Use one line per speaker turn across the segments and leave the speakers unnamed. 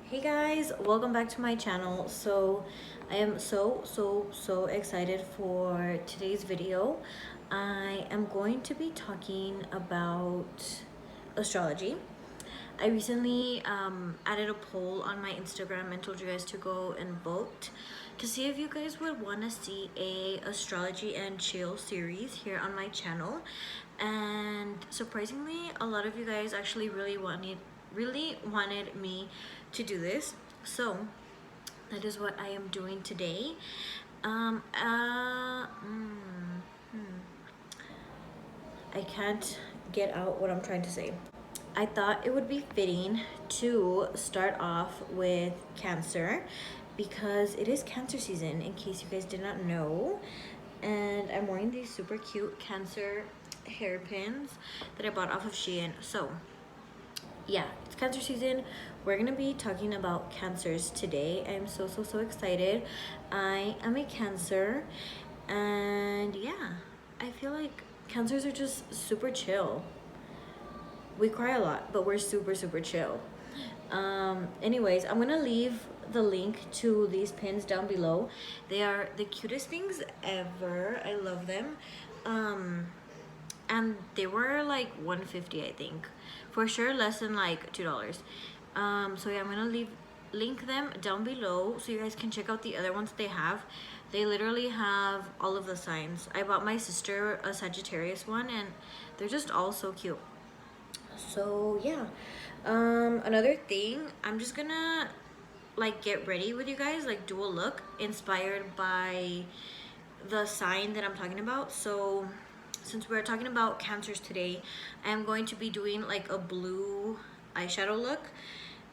Hey guys, welcome back to my channel. So I am so excited for today's video. I am going to be talking about astrology. I recently added a poll on my Instagram and told you guys to go and vote to see if you guys would want to see a astrology and chill series here on my channel. And surprisingly, a lot of you guys actually really wanted me to do this. So that is what I am doing today. I can't get out what I'm trying to say. I thought it would be fitting to start off with Cancer because it is Cancer season, in case you guys did not know. And I'm wearing these super cute Cancer hairpins that I bought off of Shein. So yeah, it's Cancer season. We're gonna be talking about Cancers today. I'm so excited. I am a Cancer, and yeah, I feel like Cancers are just super chill. We cry a lot, but we're super chill. Anyways, I'm gonna leave the link to these pins down below. They are the cutest things ever. I love them. And they were like $1.50, I think, for sure less than like $2. So yeah, I'm gonna link them down below so you guys can check out the other ones they have. They literally have all of the signs. I bought my sister a Sagittarius one, and they're just all so cute. So yeah, another thing, I'm just gonna like get ready with you guys, like do a look inspired by the sign that I'm talking about. So since we're talking about Cancers today, I'm going to be doing like a blue eyeshadow look,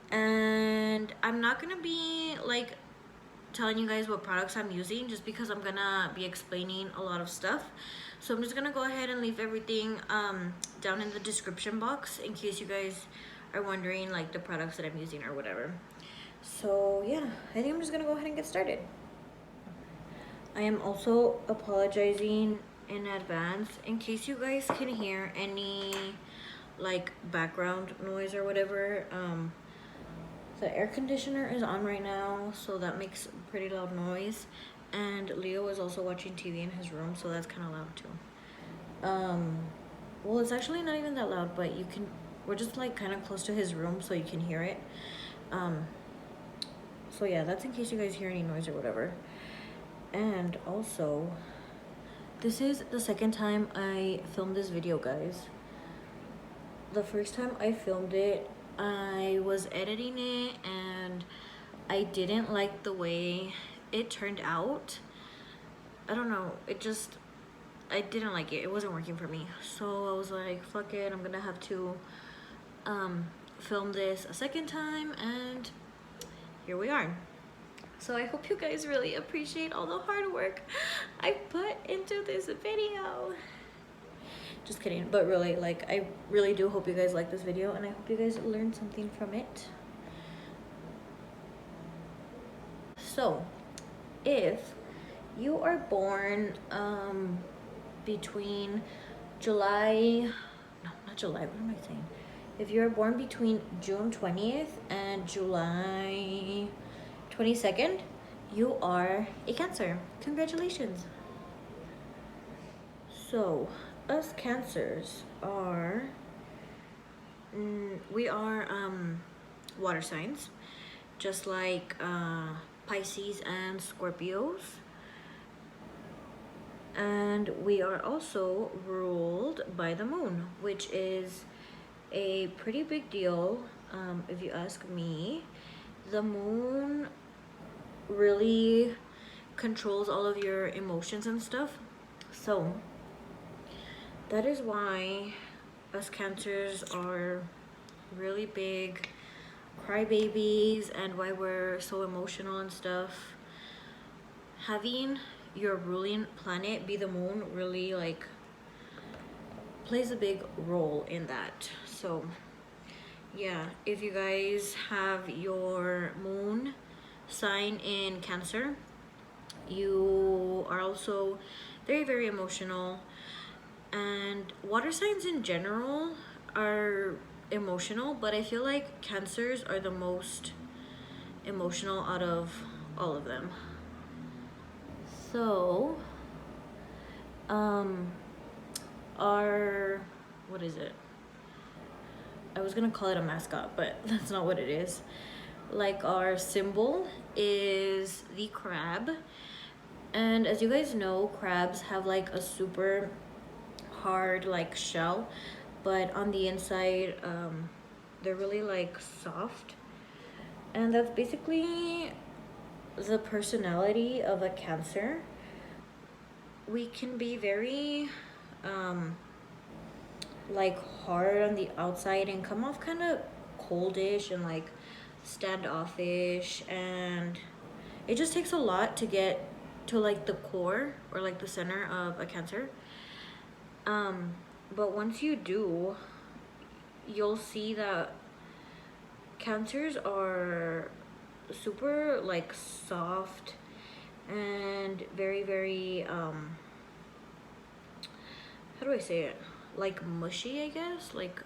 and I'm not gonna be like telling you guys what products I'm using just because I'm gonna be explaining a lot of stuff. So I'm just gonna go ahead and leave everything down in the description box in case you guys are wondering like the products that I'm using or whatever. So yeah, I think I'm just gonna go ahead and get started. I am also apologizing in advance in case you guys can hear any like background noise or whatever. The air conditioner is on right now, so that makes pretty loud noise, and Leo is also watching TV in his room, so that's kind of loud too. Well, it's actually not even that loud, but we're just like kind of close to his room, so you can hear it. So yeah, that's in case you guys hear any noise or whatever. And also, this is the second time I filmed this video, guys. The first time I filmed it, I was editing it and I didn't like the way it turned out. I don't know, I didn't like it. It wasn't working for me. So I was like, fuck it, I'm gonna have to film this a second time, and here we are. So I hope you guys really appreciate all the hard work I put into this video. Just kidding, but really, like, I really do hope you guys like this video, and I hope you guys learned something from it. So, if you are born between July, no, not July, what am I saying? If you're born between June 20th and July 22nd, you are a Cancer. Congratulations. So, us Cancers are, we are water signs, just like Pisces and Scorpios. And we are also ruled by the moon, which is a pretty big deal, if you ask me. The moon really controls all of your emotions and stuff. So that is why us Cancers are really big crybabies, and why we're so emotional and stuff. Having your ruling planet be the moon really like plays a big role in that. So yeah, if you guys have your moon sign in Cancer, you are also very emotional. And water signs in general are emotional, but I feel like Cancers are the most emotional out of all of them. So our, what is it? I was gonna call it a mascot, but that's not what it is. Like, our symbol is the crab. And as you guys know, crabs have like a super hard like shell, but on the inside they're really like soft. And that's basically the personality of a Cancer. We can be very like hard on the outside and come off kind of coldish and like standoffish, and it just takes a lot to get to like the core or like the center of a Cancer. But once you do, you'll see that Cancers are super like soft and very, very how do I say it, like mushy, I guess. Like,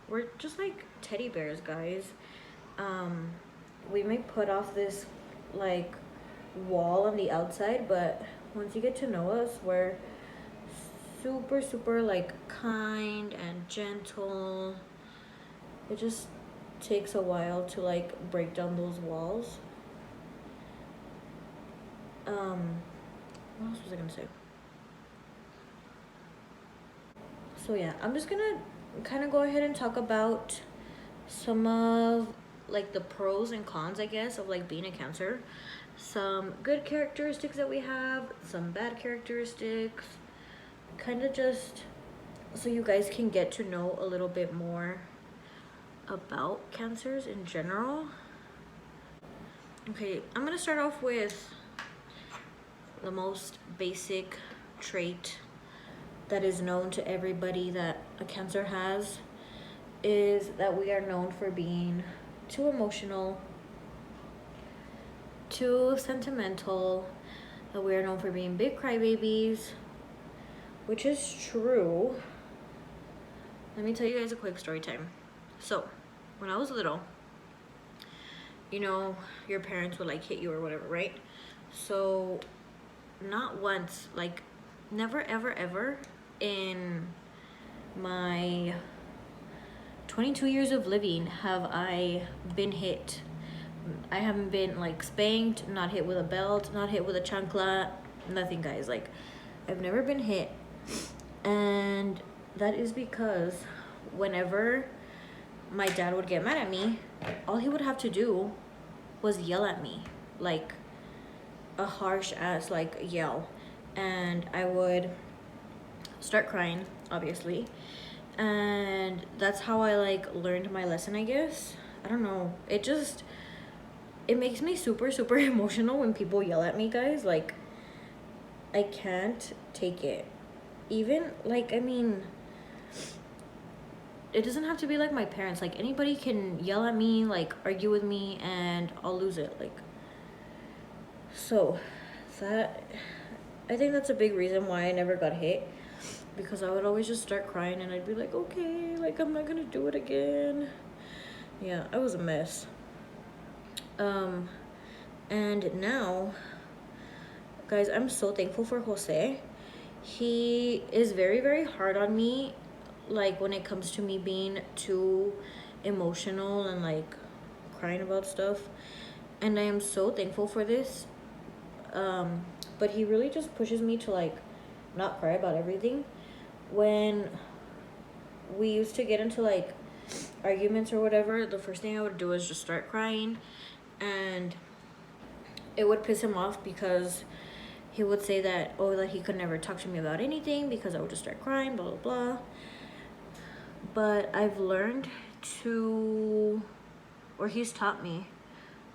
we're just like teddy bears, guys. We may put off this like wall on the outside, but once you get to know us, we're super like kind and gentle. It just takes a while to like break down those walls. What else was I gonna say? So yeah, I'm just gonna kind of go ahead and talk about some of like the pros and cons, I guess, of like being a Cancer. Some good characteristics that we have, some bad characteristics, kind of just so you guys can get to know a little bit more about Cancers in general. Okay, I'm gonna start off with the most basic trait that is known to everybody that a Cancer has, is that we are known for being too emotional, too sentimental, that we are known for being big crybabies, which is true. Let me tell you guys a quick story time. So, when I was little, you know, your parents would like hit you or whatever, right? So, not once, like never ever in my 22 years of living have I been hit. I haven't been like spanked, not hit with a belt, not hit with a chancla, nothing, guys. Like, I've never been hit. And that is because whenever my dad would get mad at me, all he would have to do was yell at me, like a harsh ass like yell, and I would start crying, obviously. And that's how I like learned my lesson, I guess. I don't know, it makes me super emotional when people yell at me, guys. Like, I can't take it. Even like, I mean, it doesn't have to be like my parents. Like, anybody can yell at me, like argue with me, and I'll lose it. Like, so that, I think that's a big reason why I never got hit, because I would always just start crying and I'd be like, okay, like, I'm not gonna do it again. Yeah, I was a mess. And now, guys, I'm so thankful for Jose. He is very hard on me, like when it comes to me being too emotional and like crying about stuff, and I am so thankful for this. But he really just pushes me to like not cry about everything. When we used to get into like arguments or whatever, the first thing I would do is just start crying, and it would piss him off because he would say that, oh, that he could never talk to me about anything because I would just start crying, blah blah. But I've learned to, or he's taught me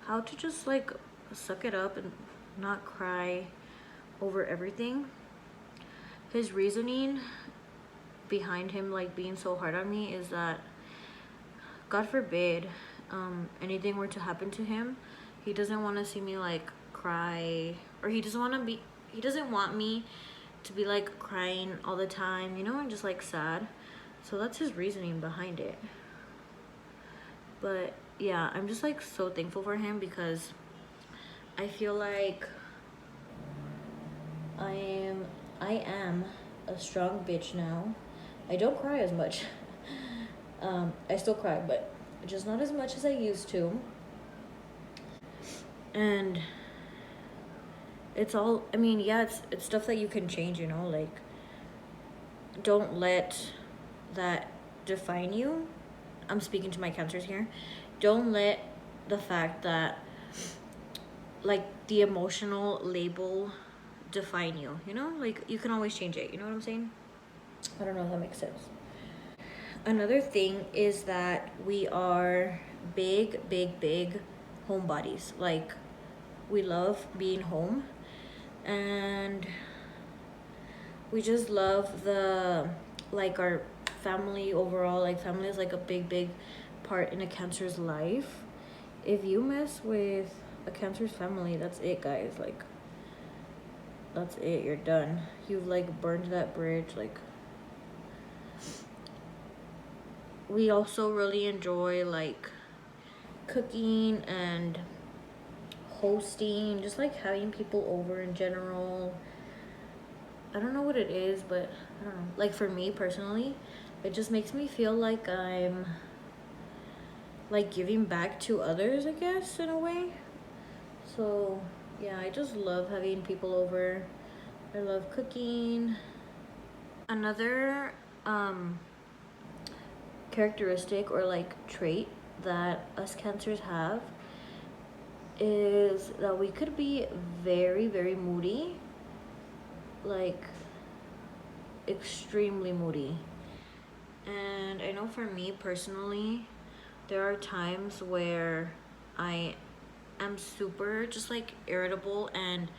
how to just like suck it up and not cry over everything. His reasoning behind him like being so hard on me is that, God forbid, anything were to happen to him, he doesn't want to see me like cry, or he doesn't want me to be like crying all the time, you know, and just like sad. So that's his reasoning behind it. But yeah, I'm just like so thankful for him, because I feel like I am a strong bitch now. I don't cry as much. I still cry, but just not as much as I used to. And it's all, I mean, yeah, it's stuff that you can change, you know, like, don't let that define you. I'm speaking to my cancers here. Don't let the fact that, like, the emotional label define you, you know? Like, you can always change it, you know what I'm saying? I don't know if that makes sense. Another thing is that we are big homebodies. Like, we love being home, and we just love the, like, our family overall. Like, family is like a big part in a cancer's life. If you mess with a cancer's family, that's it, guys. Like, that's it, you're done. You've like burned that bridge. Like, we also really enjoy like cooking and hosting, just like having people over in general. I don't know what it is, but I don't know. Like, for me personally, it just makes me feel like I'm like giving back to others, I guess, in a way. So yeah, I just love having people over. I love cooking. Another characteristic or like trait that us cancers have is that we could be very moody, like extremely moody. And I know for me personally, there are times where I am super just like irritable, and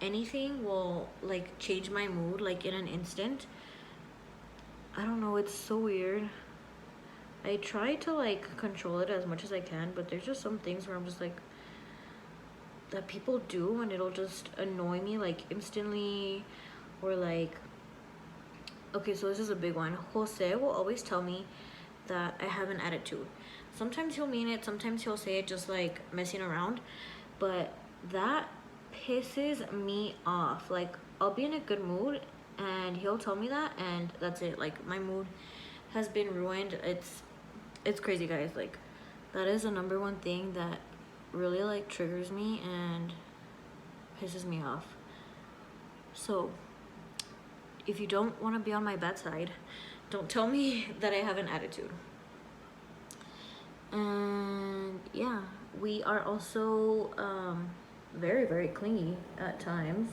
anything will like change my mood like in an instant. I don't know, it's so weird. I try to like control it as much as I can, but there's just some things where I'm just like, that people do, and it'll just annoy me like instantly. Or like, okay, so this is a big one. Jose will always tell me that I have an attitude. Sometimes he'll mean it, sometimes he'll say it just like messing around, but that pisses me off. Like, I'll be in a good mood and he'll tell me that, and that's it. Like, my mood has been ruined. It's crazy, guys. Like, that is the number one thing that really like triggers me and pisses me off. So if you don't want to be on my bad side, don't tell me that I have an attitude. And yeah, we are also very clingy at times,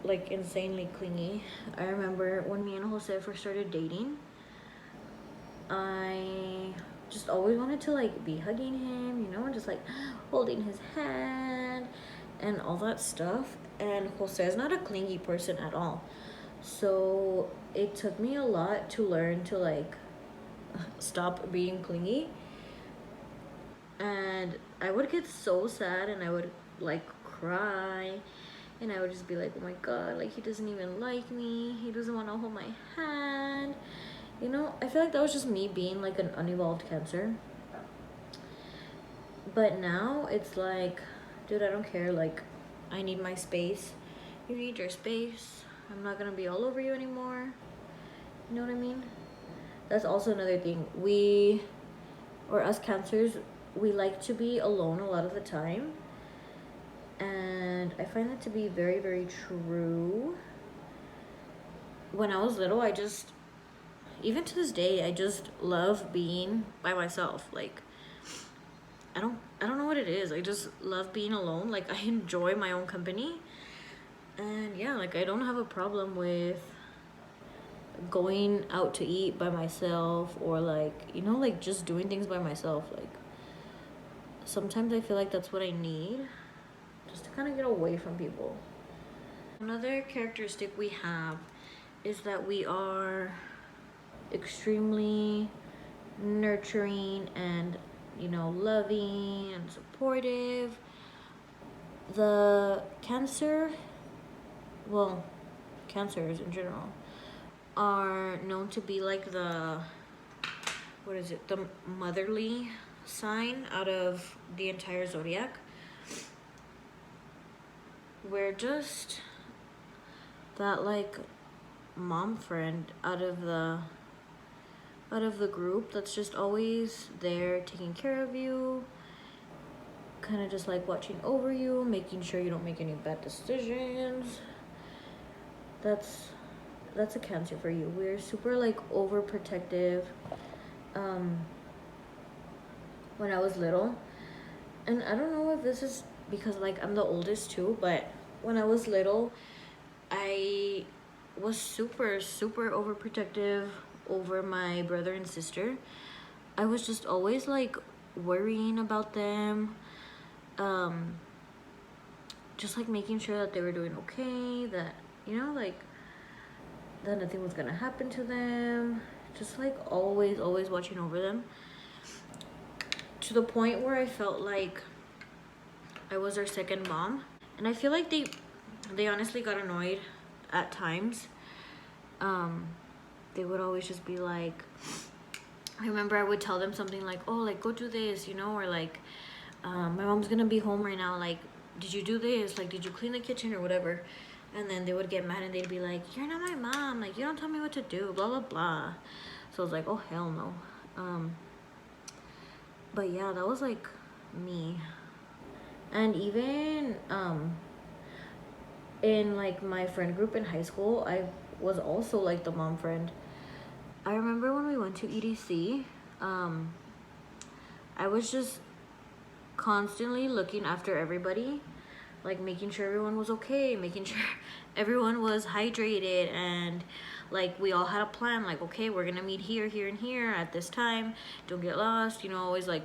like insanely clingy. I remember when me and Jose first started dating, I just always wanted to like be hugging him, you know, just like holding his hand and all that stuff. And Jose is not a clingy person at all, so it took me a lot to learn to like stop being clingy. And I would get so sad, and I would like cry, and I would just be like, oh my god, like, he doesn't even like me, he doesn't want to hold my hand, you know. I feel like that was just me being like an unevolved cancer. But now it's like, dude, I don't care. Like, I need my space, you need your space. I'm not gonna be all over you anymore, you know what I mean? That's also another thing. We, or us cancers, we like to be alone a lot of the time, and I find that to be very true. When I was little, I just, even to this day, I just love being by myself. Like, I don't know what it is. I just love being alone. Like, I enjoy my own company. And yeah, like, I don't have a problem with going out to eat by myself, or like, you know, like just doing things by myself. Like, sometimes I feel like that's what I need, just to kind of get away from people. Another characteristic we have is that we are extremely nurturing and, you know, loving and supportive. The cancer, well, cancers in general, are known to be like the what is it, the motherly sign out of the entire zodiac. We're just that like mom friend out of the group that's just always there taking care of you, kind of just like watching over you, making sure you don't make any bad decisions. That's a Cancer for you. We're super like overprotective. When I was little, and I don't know if this is because like I'm the oldest too, but when I was little, I was super overprotective over my brother and sister. I was just always like worrying about them, just like making sure that they were doing okay, that, you know, like that nothing was gonna happen to them, just like always watching over them, to the point where I felt like I was their second mom. And I feel like they honestly got annoyed at times. They would always just be like, I remember I would tell them something like, oh, like go do this, you know, or like, my mom's gonna be home right now, like, did you do this, like, did you clean the kitchen or whatever? And then they would get mad and they'd be like, you're not my mom, like, you don't tell me what to do, blah blah blah. So I was like, oh hell no. But yeah, that was like me. And even in like my friend group in high school, I was also like the mom friend. I remember when we went to EDC, I was just constantly looking after everybody, like making sure everyone was okay, making sure everyone was hydrated, and like we all had a plan, like, okay, we're gonna meet here, here, and here at this time, don't get lost, you know, always like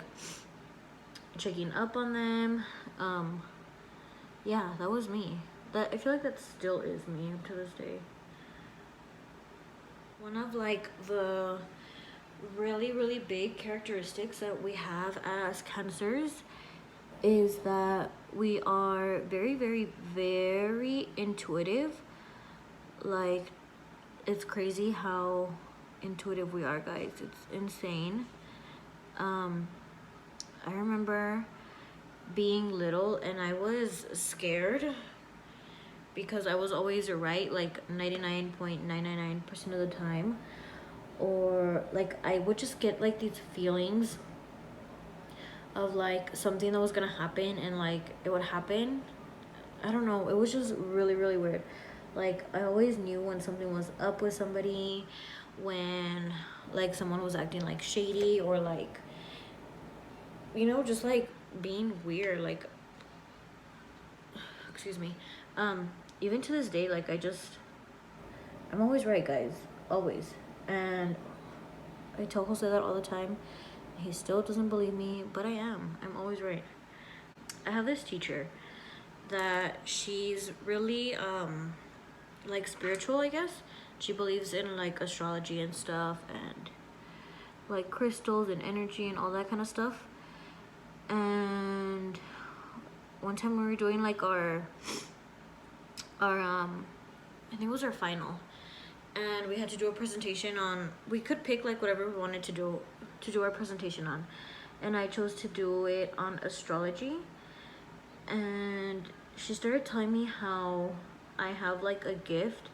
checking up on them. Yeah, that was me. That, I feel like that still is me to this day. One of like the really big characteristics that we have as Cancers is that we are very intuitive. Like, it's crazy how intuitive we are, guys. It's insane. I remember being little and I was scared because I was always right, like 99.999% of the time. Or like I would just get like these feelings of like something that was gonna happen, and like it would happen. I don't know, it was just really weird. Like I always knew when something was up with somebody, when like someone was acting like shady, or like, you know, just like being weird, like, excuse me. Even to this day, like I'm always right, guys, always. And I tell Jose that all the time. He still doesn't believe me, but I'm always right. I have this teacher that she's really like spiritual, I guess. She believes in like astrology and stuff, and like crystals and energy and all that kind of stuff. And one time we were doing like our I think it was our final, and we had to do a presentation on, we could pick like whatever we wanted to do our presentation on, and I chose to do it on astrology. And she started telling me how I have like a gift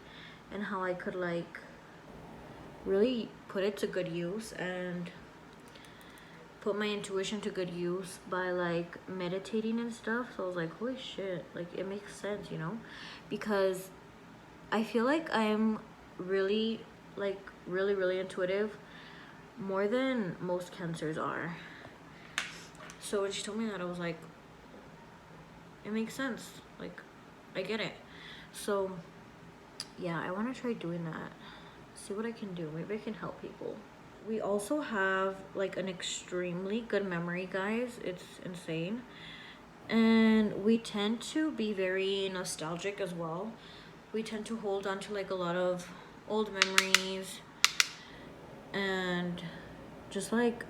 and how I could like really put it to good use and put my intuition to good use by like meditating and stuff. So I was like, holy shit, like it makes sense, you know, because I feel like I'm really intuitive, more than most Cancers are. So when she told me that, I was like, it makes sense, like I get it. So yeah, I want to try doing that, see what I can do. Maybe I can help people. We also have like an extremely good memory, guys. It's insane. And we tend to be very nostalgic as well. We tend to hold on to like a lot of old memories, and just like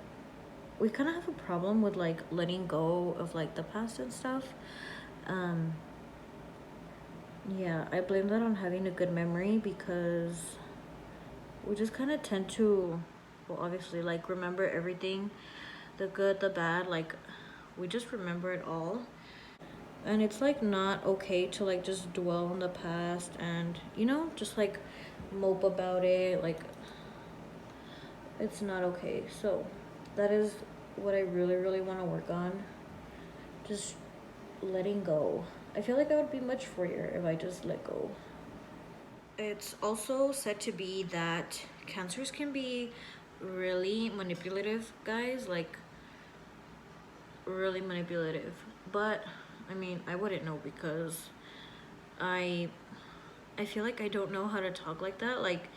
we kind of have a problem with like letting go of like the past and stuff. Yeah, I blame that on having a good memory, because we just kind of tend to well, obviously, like, remember everything, the good, the bad, like, we just remember it all. And it's like not okay to like just dwell on the past and, you know, just like mope about it. Like, it's not okay. So that is what I really want to work on, just letting go. I feel like I would be much freer if I just let go. It's also said to be that cancers can be really manipulative, guys, like really manipulative. But I mean, I wouldn't know because I feel like I don't know how to talk like that, like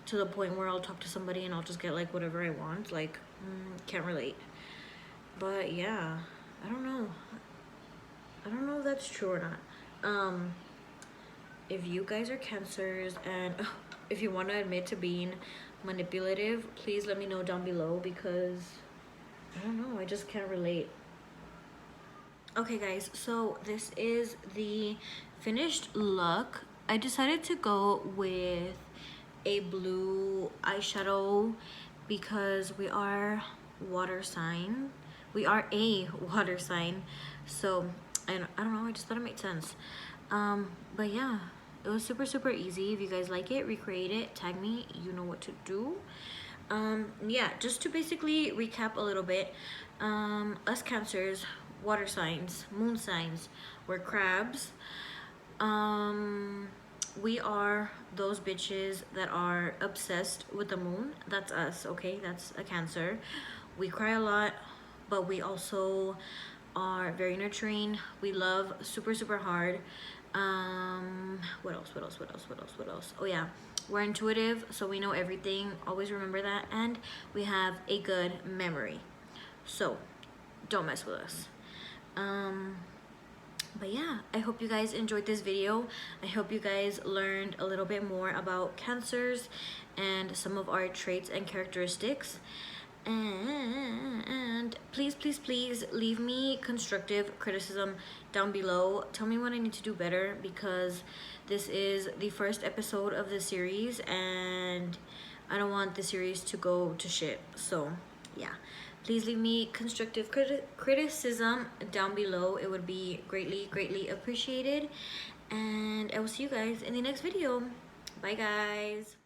to the point where I'll talk to somebody and I'll just get like whatever I want. Like, can't relate. But yeah, I don't know. I don't know if that's true or not. If you guys are cancers and if you want to admit to being manipulative, please let me know down below because I don't know, I just can't relate. Okay guys, so this is the finished look. I decided to go with a blue eyeshadow because we are water sign. We are a water sign. So, and I don't know, I just thought it made sense. But yeah, it was super easy. If you guys like it, recreate it, tag me, you know what to do. Yeah, just to basically recap a little bit, us cancers, water signs, moon signs, we're crabs. We are those bitches that are obsessed with the moon. That's us, okay? That's a cancer. We cry a lot, but we also are very nurturing. We love super hard. What else? Oh yeah, we're intuitive, so we know everything. Always remember that. And we have a good memory, so don't mess with us. But yeah, I hope you guys enjoyed this video. I hope you guys learned a little bit more about cancers and some of our traits and characteristics. And please leave me constructive criticism down below. Tell me what I need to do better because this is the first episode of the series and I don't want the series to go to shit. So yeah, please leave me constructive criticism down below. It would be greatly appreciated. And I will see you guys in the next video. Bye guys.